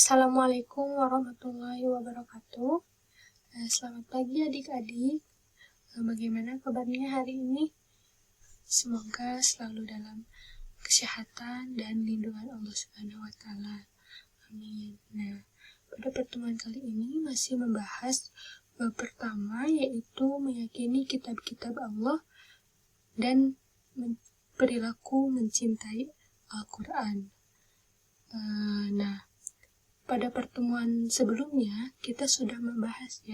Assalamualaikum warahmatullahi wabarakatuh. Selamat pagi adik-adik. Bagaimana kabarnya hari ini? Semoga selalu dalam kesehatan dan lindungan Allah Subhanahu wa taala. Amin. Nah, pada pertemuan kali ini masih membahas bab pertama, yaitu meyakini kitab-kitab Allah dan perilaku mencintai Al-Quran. Pada pertemuan sebelumnya kita sudah membahas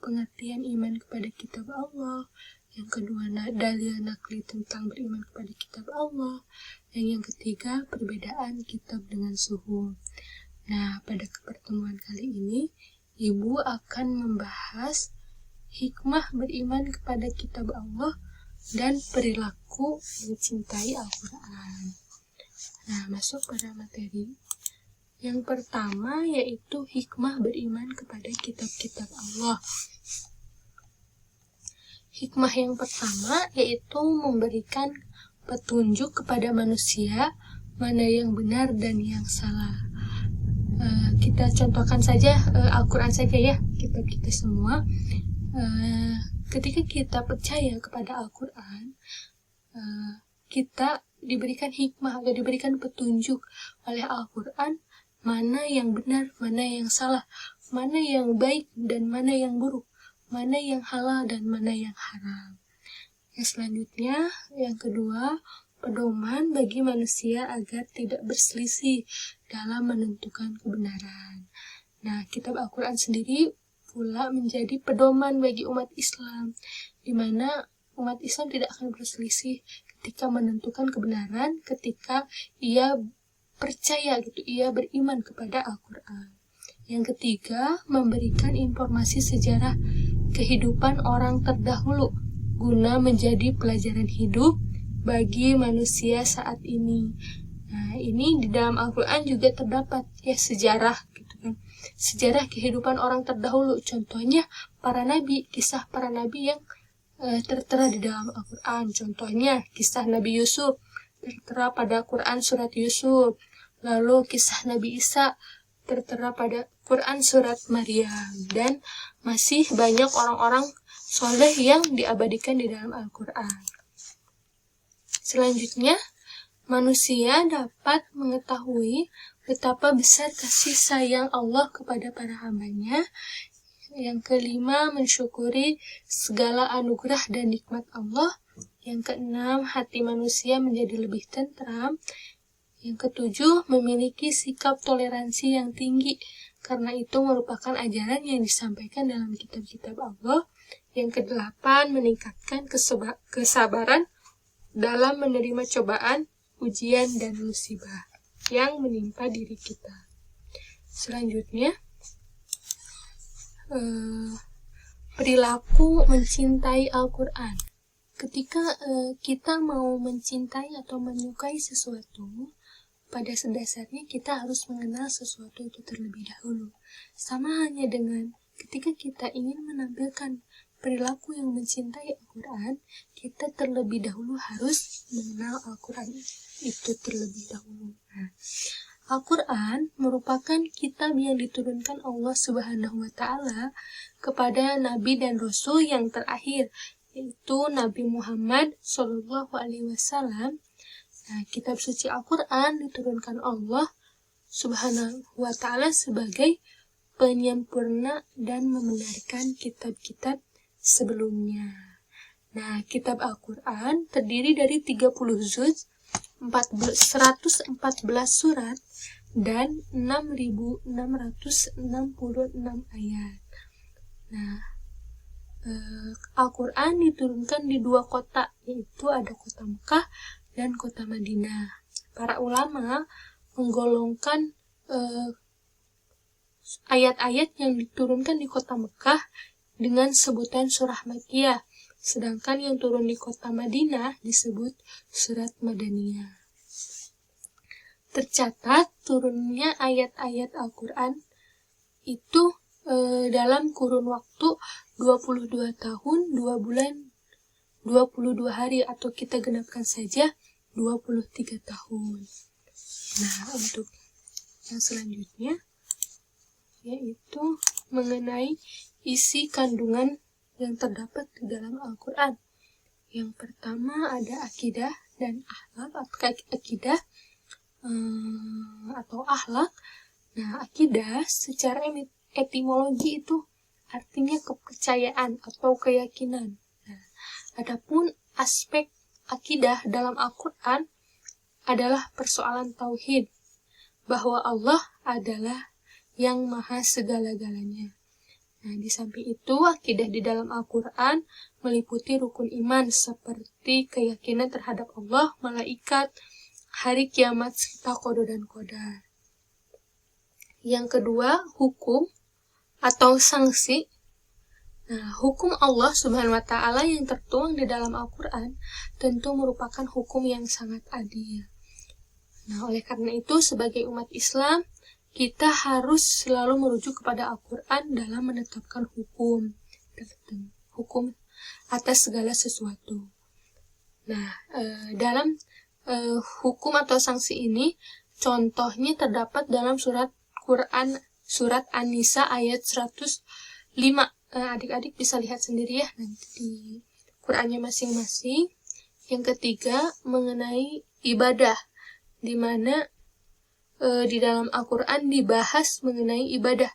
pengertian iman kepada kitab Allah, yang kedua dalil nakli tentang beriman kepada kitab Allah, dan yang ketiga perbedaan kitab dengan suhuf. Nah, pada pertemuan kali ini Ibu akan membahas hikmah beriman kepada kitab Allah dan perilaku mencintai Al-Quran. Nah, masuk pada materi. Yang pertama yaitu hikmah beriman kepada kitab-kitab Allah. Hikmah yang pertama yaitu memberikan petunjuk kepada manusia mana yang benar dan yang salah. Kita contohkan saja Al-Quran saja ya, kita semua. Ketika kita percaya kepada Al-Quran, kita diberikan hikmah atau diberikan petunjuk oleh Al-Quran mana yang benar, mana yang salah, mana yang baik dan mana yang buruk, mana yang halal dan mana yang haram. Yang selanjutnya, yang kedua, pedoman bagi manusia agar tidak berselisih dalam menentukan kebenaran. Nah, kitab Al-Quran sendiri pula menjadi pedoman bagi umat Islam, di mana umat Islam tidak akan berselisih ketika menentukan kebenaran, ketika ia percaya ia beriman kepada Al-Quran. Yang ketiga, memberikan informasi sejarah kehidupan orang terdahulu guna menjadi pelajaran hidup bagi manusia saat ini. Nah, ini di dalam Al-Quran juga terdapat sejarah sejarah kehidupan orang terdahulu. Contohnya para nabi, kisah para nabi yang tertera di dalam Al-Quran. Contohnya kisah Nabi Yusuf tertera pada Quran surat Yusuf. Lalu kisah Nabi Isa tertera pada Quran surat Maryam. Dan masih banyak orang-orang soleh yang diabadikan di dalam Al-Quran. Selanjutnya, manusia dapat mengetahui betapa besar kasih sayang Allah kepada para hambanya. Yang kelima, mensyukuri segala anugerah dan nikmat Allah. Yang keenam, hati manusia menjadi lebih tentram. Yang ketujuh, memiliki sikap toleransi yang tinggi, karena itu merupakan ajaran yang disampaikan dalam kitab-kitab Allah. Yang kedelapan, meningkatkan kesabaran dalam menerima cobaan, ujian, dan musibah yang menimpa diri kita. Selanjutnya, perilaku mencintai Al-Quran. Ketika kita mau mencintai atau menyukai sesuatu, pada dasarnya kita harus mengenal sesuatu itu terlebih dahulu. Sama halnya dengan ketika kita ingin menampilkan perilaku yang mencintai Al-Quran, kita terlebih dahulu harus mengenal Al-Quran itu terlebih dahulu. Al-Quran merupakan kitab yang diturunkan Allah Subhanahu wa taala kepada nabi dan rasul yang terakhir, yaitu Nabi Muhammad sallallahu alaihi wasallam. Nah, kitab suci Al-Quran diturunkan Allah Subhanahu wa ta'ala sebagai penyempurna dan membenarkan kitab-kitab sebelumnya. Nah, kitab Al-Quran terdiri dari 30 juz, 114 surat, dan 6.666 ayat. Nah, Al-Quran diturunkan di 2 kota, yaitu ada kota Mekah dan kota Madinah. Para ulama menggolongkan ayat-ayat yang diturunkan di kota Mekah dengan sebutan surah Makkiyah, sedangkan yang turun di kota Madinah disebut surat Madaniyah. Tercatat turunnya ayat-ayat Al-Quran itu dalam kurun waktu 22 tahun, 2 bulan, 22 hari, atau kita genapkan saja 23 tahun. Nah, untuk yang selanjutnya, yaitu mengenai isi kandungan yang terdapat di dalam Al-Quran. Yang pertama ada akidah dan akhlak, atau akidah atau akhlak. Nah, akidah secara etimologi itu artinya kepercayaan atau keyakinan. Nah, adapun aspek akidah dalam Al-Quran adalah persoalan tauhid, bahwa Allah adalah yang maha segala-galanya. Nah, di samping itu, akidah di dalam Al-Quran meliputi rukun iman seperti keyakinan terhadap Allah, malaikat, hari kiamat, serta qada dan qadar. Yang kedua, hukum atau sanksi. Nah, hukum Allah Subhanahu wa Ta'ala yang tertuang di dalam Al-Quran tentu merupakan hukum yang sangat adil. Nah, oleh karena itu, sebagai umat Islam, kita harus selalu merujuk kepada Al-Quran dalam menetapkan hukum atas segala sesuatu. Nah, dalam hukum atau sanksi ini, contohnya terdapat dalam surat Quran, surat An-Nisa ayat 105. Adik-adik bisa lihat sendiri ya nanti di Qurannya masing-masing. Yang ketiga, mengenai ibadah, di mana di dalam Al-Quran dibahas mengenai ibadah.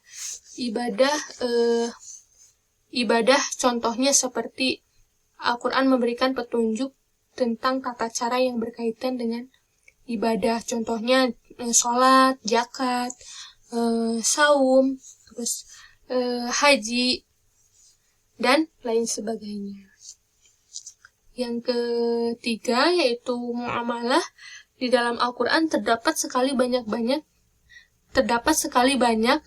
Ibadah contohnya seperti Al-Quran memberikan petunjuk tentang tata cara yang berkaitan dengan ibadah. Contohnya sholat, zakat, saum, terus haji, dan lain sebagainya. Yang ketiga yaitu muamalah. Di dalam Al-Quran terdapat sekali banyak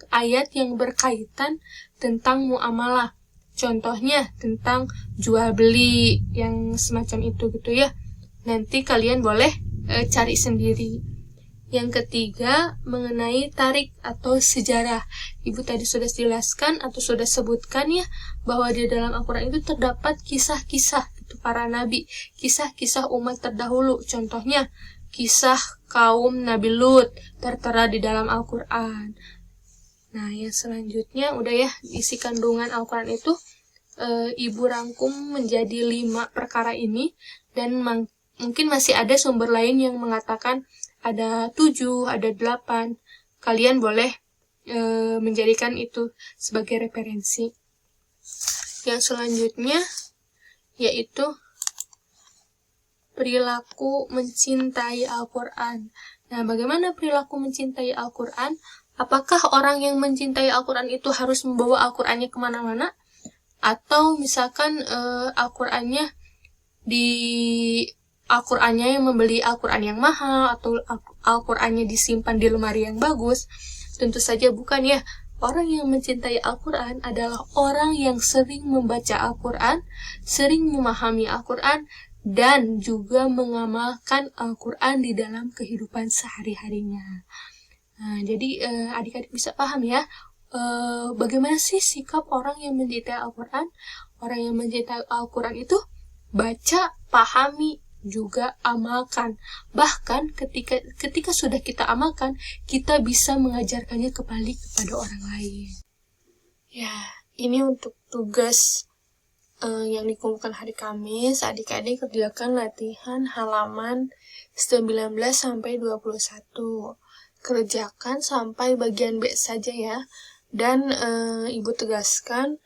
ayat yang berkaitan tentang muamalah. Contohnya tentang jual beli yang semacam itu gitu ya. Nanti kalian boleh cari sendiri. Yang ketiga mengenai tarik atau sejarah. Ibu tadi sudah jelaskan atau sudah sebutkan ya bahwa di dalam Al-Quran itu terdapat kisah-kisah itu para nabi, kisah-kisah umat terdahulu. Contohnya kisah kaum Nabi Lut tertera di dalam Al-Quran. Nah, yang selanjutnya udah ya, isi kandungan Al-Quran itu Ibu rangkum menjadi 5 perkara ini, dan mungkin masih ada sumber lain yang mengatakan ada 7, ada 8. Kalian boleh menjadikan itu sebagai referensi. Yang selanjutnya yaitu perilaku mencintai Al-Quran. Nah, bagaimana perilaku mencintai Al-Quran? Apakah orang yang mencintai Al-Quran itu harus membawa Al-Qurannya kemana-mana? Atau misalkan Al-Qurannya yang membeli Al-Quran yang mahal, atau Al-Qurannya disimpan di lemari yang bagus? Tentu saja bukan ya. Orang yang mencintai Al-Quran adalah orang yang sering membaca Al-Quran, sering memahami Al-Quran, dan juga mengamalkan Al-Quran di dalam kehidupan sehari-harinya. Nah, jadi adik-adik bisa paham ya, bagaimana sih sikap orang yang mencintai Al-Quran. Orang yang mencintai Al-Quran itu baca, pahami, juga amalkan. Bahkan ketika sudah kita amalkan, kita bisa mengajarkannya kembali kepada orang lain. Ya, ini untuk tugas yang dikumpulkan hari Kamis. Adik-adik kerjakan latihan halaman 19 sampai 21. Kerjakan sampai bagian B saja ya. Dan Ibu tegaskan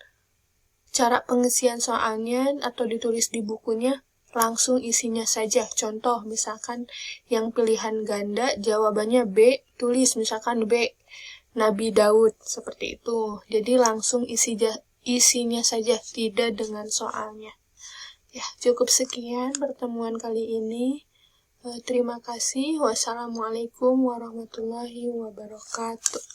cara pengisian soalnya atau ditulis di bukunya langsung isinya saja. Contoh misalkan yang pilihan ganda jawabannya B, tulis misalkan B, Nabi Daud, seperti itu. Jadi langsung isinya saja, tidak dengan soalnya. Ya, cukup sekian pertemuan kali ini. Terima kasih. Wassalamualaikum warahmatullahi wabarakatuh.